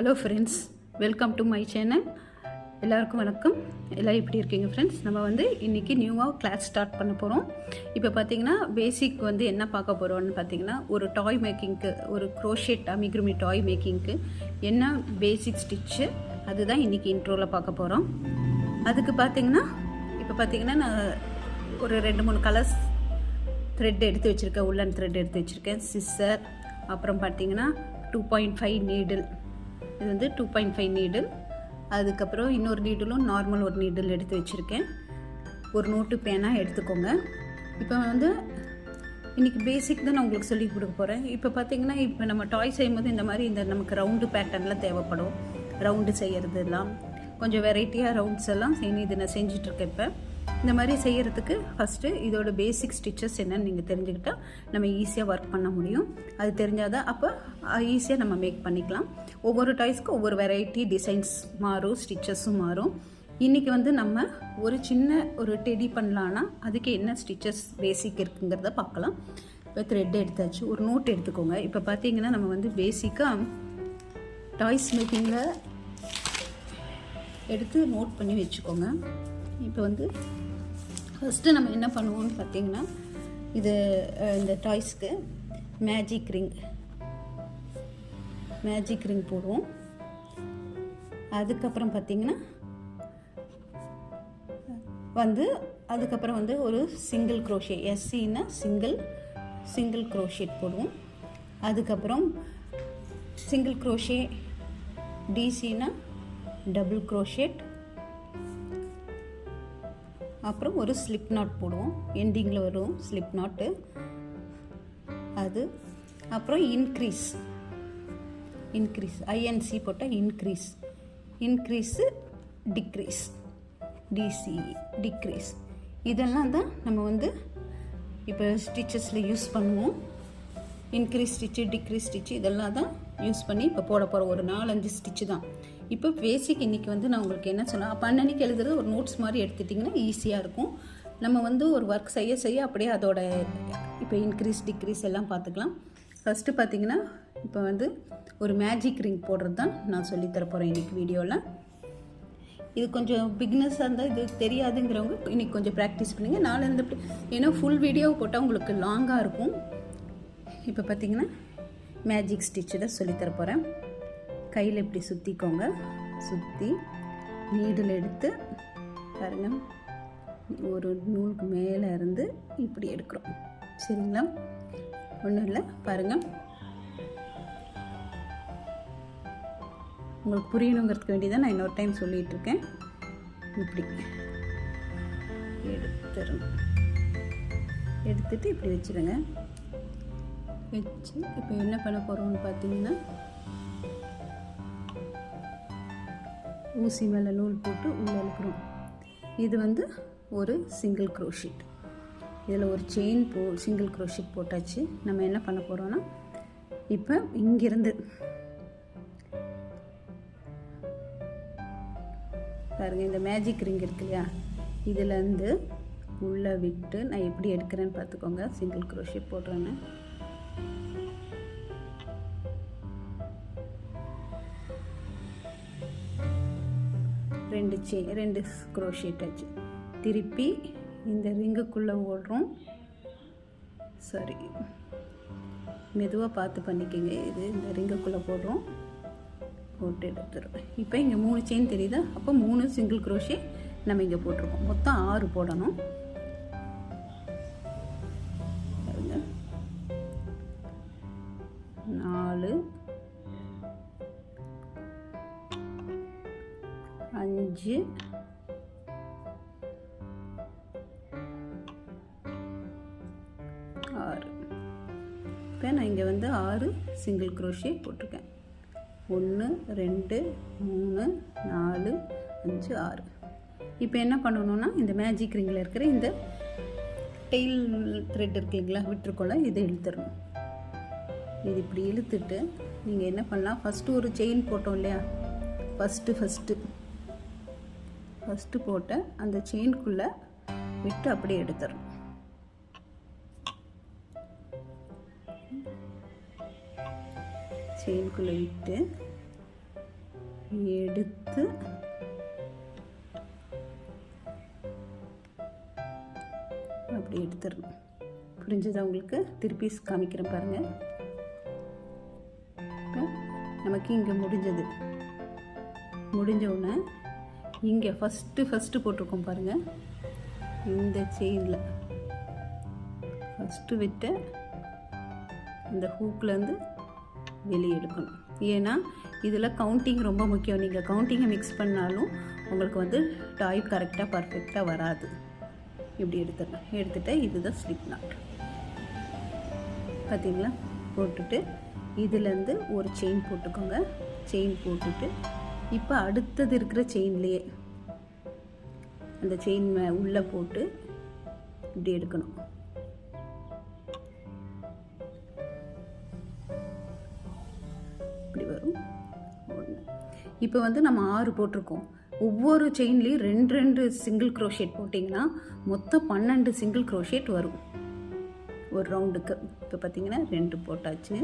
Hello friends, welcome to my channel. எல்லாருக்கும் வணக்கம். எல்லாம் எப்படி இருக்கீங்க ஃப்ரெண்ட்ஸ்? நம்ம இன்றைக்கி நியூவாக கிளாஸ் ஸ்டார்ட் பண்ண போகிறோம். இப்போ பார்த்தீங்கன்னா பேசிக் என்ன பார்க்க போகிறோம்னு பார்த்தீங்கன்னா, ஒரு டாய் மேக்கிங்க்கு, ஒரு க்ரோஷெட் அமிக்ருமி டாய் மேக்கிங்க்கு என்ன பேசிக் ஸ்டிச்சு அதுதான் இன்றைக்கி இன்ட்ரோவில் பார்க்க போகிறோம். அதுக்கு பார்த்தீங்கன்னா நான் ஒரு 2-3 கலர்ஸ் த்ரெட் எடுத்து வச்சுருக்கேன். உள்ளன் த்ரெட் எடுத்து வச்சுருக்கேன், சிஸ்ஸர், அப்புறம் பார்த்தீங்கன்னா 2.5 நீடில். இது 2.5 நீடில். அதுக்கப்புறம் இன்னொரு நீடிலும் நார்மல் ஒரு நீடில் எடுத்து வச்சுருக்கேன். ஒரு நோட்டு பேனா எடுத்துக்கோங்க. இப்போ இன்றைக்கி பேசிக் தான் நான் உங்களுக்கு சொல்லி கொடுக்க போகிறேன். இப்போ பார்த்தீங்கன்னா, இப்போ நம்ம டாய் செய்யும்போது இந்த மாதிரி நமக்கு ரவுண்டு பேட்டர்னில் தேவைப்படும். ரவுண்டு செய்கிறதுலாம் கொஞ்சம் வெரைட்டியாக ரவுண்ட்ஸ் எல்லாம் இது நான் செஞ்சிட்ருக்கேன். இப்போ இந்த மாதிரி செய்கிறதுக்கு ஃபஸ்ட்டு இதோட பேசிக் ஸ்டிச்சஸ் என்னன்னு நீங்கள் தெரிஞ்சுக்கிட்டால் நம்ம ஈஸியாக ஒர்க் பண்ண முடியும். அது தெரிஞ்சால் தான் அப்போ ஈஸியாக நம்ம மேக் பண்ணிக்கலாம். ஒவ்வொரு டாய்ஸ்க்கும் ஒவ்வொரு வெரைட்டி டிசைன்ஸ் மாறும், ஸ்டிச்சஸும் மாறும். இன்றைக்கி நம்ம ஒரு சின்ன ஒரு டெடி பண்ணலான்னா அதுக்கு என்ன ஸ்டிச்சஸ் பேசிக் இருக்குங்கிறத பார்க்கலாம். இப்போ த்ரெட் எடுத்தாச்சு, ஒரு நோட் எடுத்துக்கோங்க. இப்போ பார்த்தீங்கன்னா நம்ம பேசிக்காக டாய்ஸ் மேக்கிங்கில் எடுத்து நோட் பண்ணி வச்சுக்கோங்க. இப்போ ஃபஸ்ட்டு நம்ம என்ன பண்ணுவோம்னு பார்த்தீங்கன்னா, இந்த டாய்ஸ்க்கு மேஜிக் ரிங் போடுவோம். அதுக்கப்புறம் பார்த்தீங்கன்னா அதுக்கப்புறம் ஒரு சிங்கிள் க்ரோஷே, எஸ்சின்னா சிங்கிள் க்ரோஷேட் போடுவோம். அதுக்கப்புறம் சிங்கிள் க்ரோஷே, டிசின்னா டபுள் க்ரோஷேட், அப்புறம் ஒரு ஸ்லிப் நாட் போடுவோம். எண்டிங்கில் வரும் ஸ்லிப் நாட்டு அது. அப்புறம் இன்க்ரீஸ் ஐஎன்சி போட்டால் இன்க்ரீஸு டிக்ரீஸ் இதெல்லாம் தான் நம்ம இப்போ ஸ்டிச்சஸில் யூஸ் பண்ணுவோம். இன்க்ரீஸ் ஸ்டிச்சு, டிக்ரீஸ் ஸ்டிச்சு இதெல்லாம் தான் யூஸ் பண்ணி இப்போ போட போகிறோம். ஒரு 4-5 ஸ்டிச்சு தான். இப்போ பேசிக் இன்றைக்கி நான் உங்களுக்கு என்ன சொன்னேன், அப்போ அன்னன்னைக்கு எழுதுறது ஒரு நோட்ஸ் மாதிரி எடுத்துட்டிங்கன்னா ஈஸியாக இருக்கும். நம்ம ஒரு ஒர்க் செய்ய அப்படியே அதோட இப்போ இன்க்ரீஸ் டிக்ரீஸ் எல்லாம் பார்த்துக்கலாம். ஃபஸ்ட்டு பார்த்தீங்கன்னா இப்போ ஒரு மேஜிக் ரிங் போடுறது தான் நான் சொல்லித்தர போகிறேன் இன்றைக்கி வீடியோவில். இது கொஞ்சம் பிகினர்ஸாக இருந்தால் இது தெரியாதுங்கிறவங்க இன்றைக்கி கொஞ்சம் ப்ராக்டிஸ் பண்ணுங்க. நாளை ஏன்னா ஃபுல் வீடியோ போட்டால் உங்களுக்கு லாங்காக இருக்கும். இப்போ பார்த்தீங்கன்னா மேஜிக் ஸ்டிச்சு தான் சொல்லித்தர போகிறேன். கையில் இப்படி சுற்றிக்கோங்க. சுற்றி நீடில் எடுத்து பாருங்கள், ஒரு நூலுக்கு மேலே இருந்து இப்படி எடுக்கிறோம். சரிங்களா? ஒன்றும் இல்லை, பாருங்கள். உங்களுக்கு புரியணுங்கிறதுக்கு வேண்டியதான் நான் இன்னொரு டைம் சொல்லிகிட்ருக்கேன். இப்படி எடுத்துட்டு இப்படி வச்சுருங்க. வச்சு இப்போ என்ன பண்ண போகிறோம்னு பார்த்தீங்கன்னா, ஊசி மேலே நூல் போட்டு உள்ளே இழுக்கிறோம். இது ஒரு சிங்கிள் க்ரோஷெட். இதில் ஒரு செயின் சிங்கிள் க்ரோஷெட் போட்டாச்சு. நம்ம என்ன பண்ண போகிறோன்னா, இப்போ இங்கிருந்து பாருங்கள், இந்த மேஜிக் ரிங் இருக்கு இல்லையா, இதிலேருந்து உள்ளே விட்டு நான் எப்படி எடுக்கிறேன்னு பார்த்துக்கோங்க. சிங்கிள் க்ரோஷெட் போடுறேன்னு ரெண்டு க்ரோஷேட் ஆச்சு. திருப்பி இந்த ரிங்குக்குள்ளே ஓடுறோம். சரி, மெதுவாக பார்த்து பண்ணிக்கோங்க. இந்த ரிங்குக்குள்ளே போடுறோம், போட்டு எடுத்துருவேன். இப்போ இங்கே 3 செயின் தெரியுதா? அப்போ 3 சிங்கிள் க்ரோஷே நம்ம இங்கே போட்டிருக்கோம். மொத்தம் 6 போடணும். 4 5 6. இப்போ நான் இங்கே 6 சிங்கிள் க்ரோஷே போட்டிருக்கேன். 1 2 3 4 5 6. இப்போ என்ன பண்ணணும்னா, இந்த மேஜிக் ரிங்கில் இருக்கிற இந்த டெயில் த்ரெட் இருக்குங்களா, விட்டுருக்கோல, இதை இழுத்துடணும். இது இப்படி இழுத்துட்டு நீங்கள் என்ன பண்ணலாம், ஃபஸ்ட்டு ஒரு செயின் போட்டோம் இல்லையா, ஃபஸ்ட்டு போட்ட அந்த செயின்குள்ளே விட்டு அப்படியே எடுத்துடணும். செயின்குள்ளே விட்டு எடுத்து அப்படி எடுத்துடணும். புரிஞ்சதா உங்களுக்கு? திருப்பி காமிக்கிறேன் பாருங்கள். நமக்கு இங்கே முடிஞ்ச உடனே இங்கே ஃபஸ்ட்டு போட்டிருக்கோம் பாருங்கள். இந்த செயினில் ஃபஸ்ட்டு விட்ட இந்த ஹூக்லேருந்து வெளியே எடுக்கணும். ஏன்னா இதில் கவுண்டிங் ரொம்ப முக்கியம். நீங்கள் கவுண்டிங்கை மிக்ஸ் பண்ணாலும் உங்களுக்கு வந்து டாய் கரெக்டாக பர்ஃபெக்டாக வராது. இப்படி எடுத்துட்டு இதுதான் ஸ்லிப் நாட். பார்த்தீங்களா? போட்டுட்டு இதுலேருந்து ஒரு செயின் போட்டுக்கோங்க. செயின் போட்டுட்டு இப்போ அடுத்தது இருக்கிற செயின்லேயே அந்த செயின் உள்ளே போட்டு இப்படி எடுக்கணும். இப்படி வரும். இப்போ வந்து நம்ம 6 போட்டிருக்கோம். ஒவ்வொரு செயின்லேயும் 2 சிங்கிள் க்ரோஷேட் போட்டிங்கன்னா மொத்தம் 12 சிங்கிள் க்ரோஷேட் வரும் ஒரு ரவுண்டுக்கு. இப்போ பார்த்தீங்கன்னா 2 போட்டாச்சு.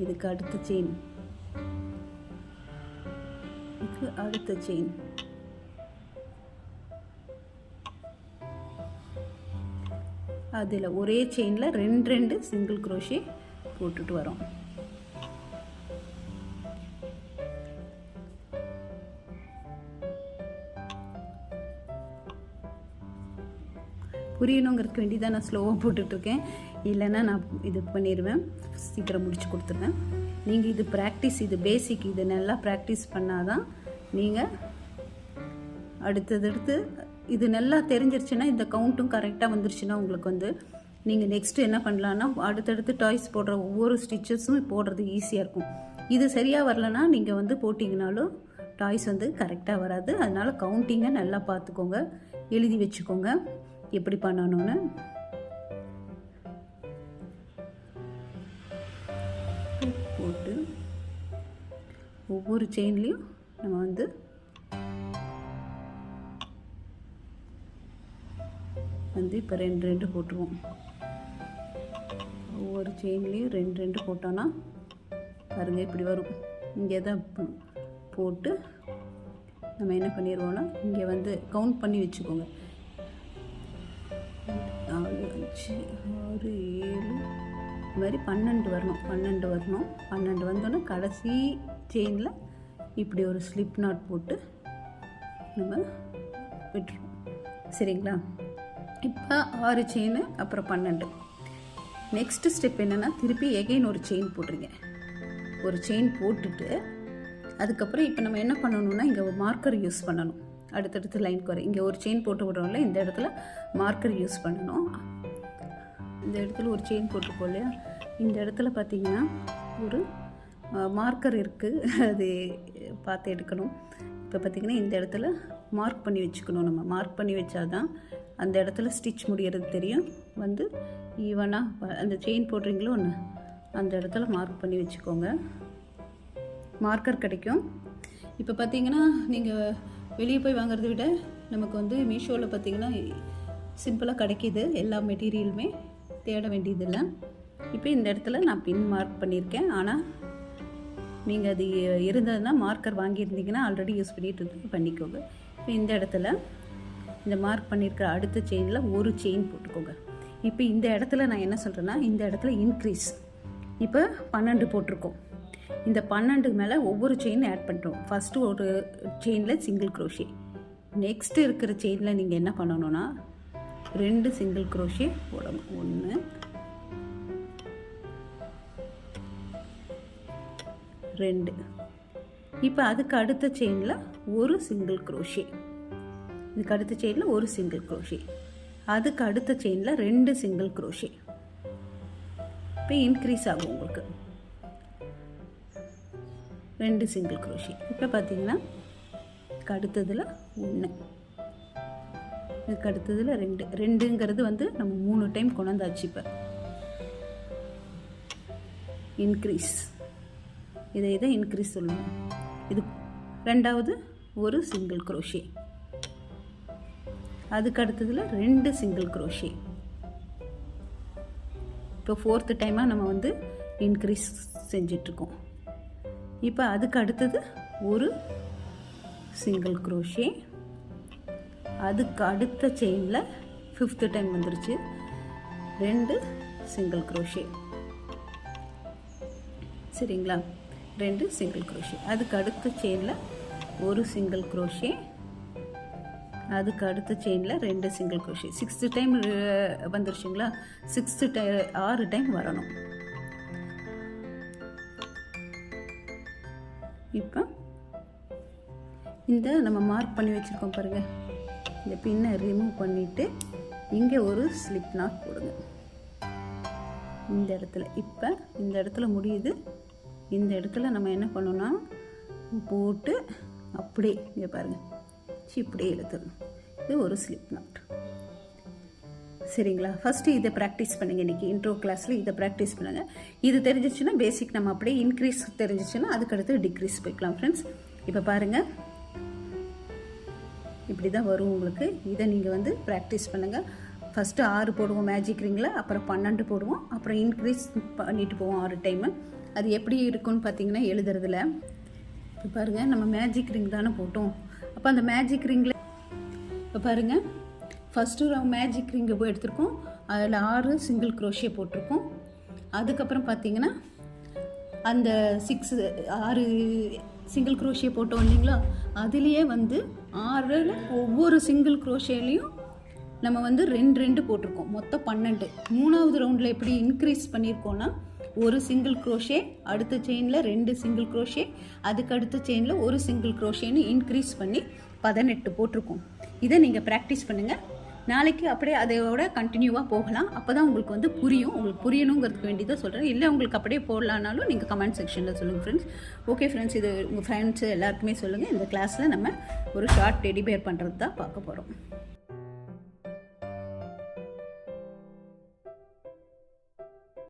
இதுக்கு அடுத்த செயின், இதுக்கு அடுத்த செயின், அதில் ஒரே செயினில் 2 சிங்கிள் க்ரோஷே போட்டுட்டு வரோம். புரியணுங்கிறதுக்கு வேண்டி தான் நான் ஸ்லோவாக போட்டுட்ருக்கேன். இல்லைன்னா நான் இது பண்ணிடுவேன், சீக்கிரம் முடிச்சு கொடுத்துருவேன். நீங்கள் இது ப்ராக்டிஸ், இது பேசிக், இது நல்லா ப்ராக்டிஸ் பண்ணால் தான் நீங்கள் அடுத்தடுத்து இது நல்லா தெரிஞ்சிருச்சுன்னா, இந்த கவுண்ட்டும் கரெக்டாக வந்துருச்சுன்னா உங்களுக்கு வந்து நீங்கள் நெக்ஸ்ட்டு என்ன பண்ணலான்னா அடுத்தடுத்து டாய்ஸ் போடுற ஒவ்வொரு ஸ்டிச்சஸும் போடுறது ஈஸியாக இருக்கும். இது சரியாக வரலன்னா நீங்கள் வந்து போட்டிங்கனாலும் டாய்ஸ் வந்து கரெக்டாக வராது. அதனால் கவுண்டிங்கை நல்லா பார்த்துக்கோங்க, எழுதி வச்சுக்கோங்க எப்படி பண்ணணும்னு. போட்டு ஒவ்வொரு செயின்லேயும் நம்ம வந்து இப்போ 2 போட்டுருவோம். ஒவ்வொரு செயின்லேயும் 2 போட்டோன்னா பாருங்கள் இப்படி வரும். இங்கே தான் போட்டு நம்ம என்ன பண்ணிடுவோம்னா இங்கே வந்து கவுண்ட் பண்ணி வச்சுக்கோங்க. 4, 5, 6, 7 இது மாதிரி 12 வரணும். 12 வந்தோன்னா கடைசி செயினில் இப்படி ஒரு ஸ்லிப் நாட் போட்டு நம்ம விட்டுருவோம். சரிங்களா? இப்போ 6 செயின், அப்புறம் 12. நெக்ஸ்ட்டு ஸ்டெப் என்னென்னா திருப்பி எகைன் ஒரு செயின் போட்டுருங்க. ஒரு செயின் போட்டுட்டு அதுக்கப்புறம் இப்போ நம்ம என்ன பண்ணணும்னா இங்கே மார்க்கர் யூஸ் பண்ணணும். அடுத்தடுத்து லைன் குறை இங்கே ஒரு செயின் போட்டு விடுறோம்ல, இந்த இடத்துல மார்க்கர் யூஸ் பண்ணணும். இந்த இடத்துல ஒரு செயின் போட்டுருக்கோம் இல்லையா, இந்த இடத்துல பார்த்திங்கன்னா ஒரு மார்க்கர் இருக்குது, அது பார்த்து எடுக்கணும். இப்போ பார்த்திங்கன்னா இந்த இடத்துல மார்க் பண்ணி வச்சுக்கணும். நம்ம மார்க் பண்ணி வச்சாதான் அந்த இடத்துல ஸ்டிச் முடிகிறது தெரியும். வந்து ஈவனாக அந்த செயின் போடுறீங்களோ ஒன்று அந்த இடத்துல மார்க் பண்ணி வச்சுக்கோங்க. மார்க்கர் கிடைக்கும். இப்போ பார்த்திங்கன்னா நீங்கள் வெளியே போய் வாங்குறத விட நமக்கு வந்து மீஷோவில் பார்த்திங்கன்னா சிம்பிளாக கிடைக்கிது. எல்லா மெட்டீரியலுமே தேட வேண்டியதில்லை. இப்போ இந்த இடத்துல நான் பின் மார்க் பண்ணியிருக்கேன். ஆனால் நீங்கள் அது இருந்ததுன்னா மார்க்கர் வாங்கியிருந்தீங்கன்னா ஆல்ரெடி யூஸ் பண்ணிட்டு பண்ணிக்கோங்க. இப்போ இந்த இடத்துல இந்த மார்க் பண்ணியிருக்கிற அடுத்த செயினில் ஒரு செயின் போட்டுக்கோங்க. இப்போ இந்த இடத்துல நான் என்ன சொல்கிறேன்னா இந்த இடத்துல இன்க்ரீஸ். இப்போ 12 போட்டிருக்கோம். இந்த 12 மேலே ஒவ்வொரு செயின் ஆட் பண்ணுறோம். ஃபஸ்ட்டு ஒரு செயினில் சிங்கிள் க்ரோஷே, நெக்ஸ்ட்டு இருக்கிற செயினில் நீங்கள் என்ன பண்ணணும்னா 2 சிங்கிள் க்ரோஷே போடணும். 1, 2. இப்போ அதுக்கு அடுத்த செயினில் ஒரு சிங்கிள் க்ரோஷே, இதுக்கு அடுத்த செயினில் ஒரு சிங்கிள் க்ரோஷே, அதுக்கு அடுத்த செயினில் 2 சிங்கிள் க்ரோஷே. இப்போ இன்க்ரீஸ் ஆகும் உங்களுக்கு 2 சிங்கிள் க்ரோஷே. இப்போ பார்த்தீங்கன்னா அடுத்ததில் 1, இதுக்கு அடுத்ததில் 2. 2ங்கிறது வந்து நம்ம 3 டைம் கொண்டாந்தாச்சு. இப்போ இன்க்ரீஸ், இதை இன்க்ரீஸ் சொல்லுவோம். இது 2வது ஒரு சிங்கிள் க்ரோஷே, அதுக்கு அடுத்ததில் 2 சிங்கிள் க்ரோஷே. இப்போ 4th டைமாக நம்ம வந்து இன்க்ரீஸ் செஞ்சிட்ருக்கோம். இப்போ அதுக்கு அடுத்தது ஒரு சிங்கிள் க்ரோஷே, அதுக்கு அடுத்த செயினில் 5th டைம் வந்துருச்சு 2 சிங்கிள் க்ரோஷே. சரிங்களா, 2 சிங்கிள் க்ரோஷே. அதுக்கு அடுத்த செயினில் ஒரு சிங்கிள் க்ரோஷே, அதுக்கு அடுத்த செயினில் 2 சிங்கிள் க்ரோஷே. 6th டைம் வந்துருச்சுங்களா, 6 டைம் வரணும். இப்போ இந்த நம்ம மார்க் பண்ணி வச்சுருக்கோம் பாருங்கள், இந்த பின்னை ரிமூவ் பண்ணிவிட்டு இங்கே ஒரு ஸ்லிப் நாட் போடுங்க இந்த இடத்துல. இப்போ இந்த இடத்துல முடியுது, இந்த இடத்துல நம்ம என்ன பண்ணோன்னா போட்டு அப்படியே இங்கே பாருங்கள் இப்படியே இழுத்துடணும். இது ஒரு ஸ்லிப் நாட். சரிங்களா, ஃபஸ்ட்டு இதை ப்ராக்டிஸ் பண்ணுங்கள். இன்றைக்கி இன்ட்ரோ கிளாஸில் இதை ப்ராக்டிஸ் பண்ணுங்கள். இது தெரிஞ்சிச்சுன்னா பேசிக் நம்ம அப்படியே இன்க்ரீஸ் தெரிஞ்சிச்சுன்னா அதுக்கடுத்து டிக்ரீஸ் போய்க்கலாம் ஃப்ரெண்ட்ஸ். இப்போ பாருங்கள், இப்படி தான் வரும் உங்களுக்கு. இதை நீங்கள் வந்து ப்ராக்டிஸ் பண்ணுங்கள். ஃபஸ்ட்டு 6 போடுவோம் மேஜிக் ரிங்கில், அப்புறம் 12 போடுவோம், அப்புறம் இன்க்ரீஸ் பண்ணிட்டு போவோம் 6 டைமு. அது எப்படி இருக்குன்னு பார்த்தீங்கன்னா எழுதுறதுல இப்போ பாருங்கள், நம்ம மேஜிக் ரிங் தானே போட்டோம். அப்போ அந்த மேஜிக் ரிங்கில் இப்போ பாருங்கள், ஃபஸ்ட்டு மேஜிக் ரிங்கை போய் எடுத்துருக்கோம், அதில் 6 சிங்கிள் க்ரோஷே போட்டிருக்கோம். அதுக்கப்புறம் பார்த்தீங்கன்னா அந்த 6 சிங்கிள் க்ரோஷே போட்டோம் இல்லைங்களா, அதுலேயே வந்து 6 ஒவ்வொரு சிங்கிள் க்ரோஷேலையும் நம்ம வந்து 2 போட்டிருக்கோம், மொத்தம் 12. 3வது ரவுண்டில் எப்படி இன்க்ரீஸ் பண்ணியிருக்கோன்னா ஒரு சிங்கிள் க்ரோஷே, அடுத்த செயினில் 2 சிங்கிள் க்ரோஷே, அதுக்கு அடுத்த செயினில் ஒரு சிங்கிள் க்ரோஷேன்னு இன்க்ரீஸ் பண்ணி 18 போட்டிருக்கோம். இதை நீங்கள் ப்ராக்டிஸ் பண்ணுங்கள். நாளைக்கு அப்படியே அதையோட கண்டினியூவாக போகலாம். அப்போ தான் உங்களுக்கு வந்து புரியும். உங்களுக்கு புரியணுங்கிறதுக்கு வேண்டி தான் சொல்கிறேன். இல்லை உங்களுக்கு அப்படியே போடலான்னாலும் நீங்கள் கமெண்ட் செக்ஷனில் சொல்லுங்கள் ஃப்ரெண்ட்ஸ். ஓகே ஃப்ரெண்ட்ஸ், இது உங்கள் ஃப்ரெண்ட்ஸு எல்லாருக்குமே சொல்லுங்கள். இந்த கிளாஸில் நம்ம ஒரு ஷார்ட் டெடி பேர் பண்ணுறது தான் பார்க்க போகிறோம்.